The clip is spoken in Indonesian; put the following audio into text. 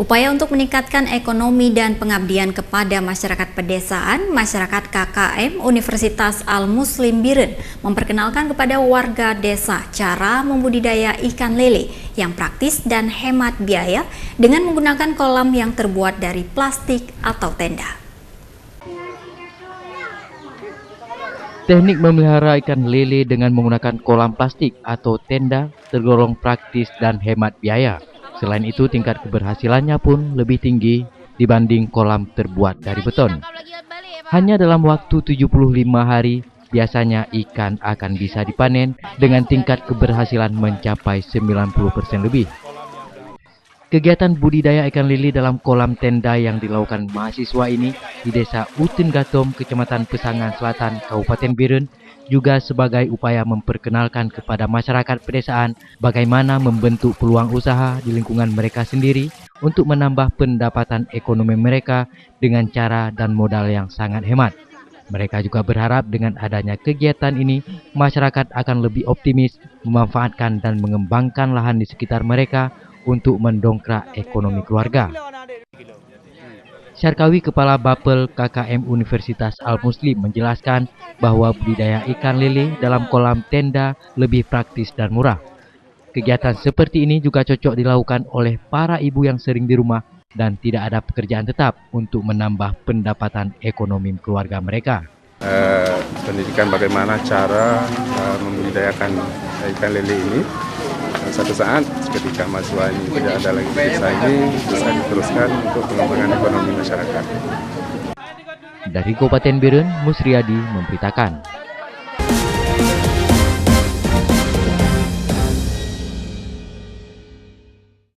Upaya untuk meningkatkan ekonomi dan pengabdian kepada masyarakat pedesaan, masyarakat KKM Universitas Al-Muslim Biren memperkenalkan kepada warga desa cara membudidaya ikan lele yang praktis dan hemat biaya dengan menggunakan kolam yang terbuat dari plastik atau tenda. Teknik memelihara ikan lele dengan menggunakan kolam plastik atau tenda tergolong praktis dan hemat biaya. Selain itu, tingkat keberhasilannya pun lebih tinggi dibanding kolam terbuat dari beton. Hanya dalam waktu 75 hari, biasanya ikan akan bisa dipanen dengan tingkat keberhasilan mencapai 90% lebih. Kegiatan budidaya ikan lele dalam kolam tenda yang dilakukan mahasiswa ini di Desa Utin Gatom, Kecamatan Pesangan Selatan, Kabupaten Biren, juga sebagai upaya memperkenalkan kepada masyarakat pedesaan bagaimana membentuk peluang usaha di lingkungan mereka sendiri untuk menambah pendapatan ekonomi mereka dengan cara dan modal yang sangat hemat. Mereka juga berharap dengan adanya kegiatan ini, masyarakat akan lebih optimis memanfaatkan dan mengembangkan lahan di sekitar mereka untuk mendongkrak ekonomi keluarga. Syarkawi, Kepala Bapel KKM Universitas Al-Muslim, menjelaskan bahwa budidaya ikan lele dalam kolam tenda lebih praktis dan murah. Kegiatan seperti ini juga cocok dilakukan oleh para ibu yang sering di rumah dan tidak ada pekerjaan tetap untuk menambah pendapatan ekonomi keluarga mereka. Pendidikan bagaimana cara membudidayakan ikan lele ini. Satu saat ketika mahasiswa ini tidak ada lagi di desa ini, bisa diteruskan untuk pengembangan ekonomi masyarakat. Dari Kabupaten Biren, Musriadi memberitakan.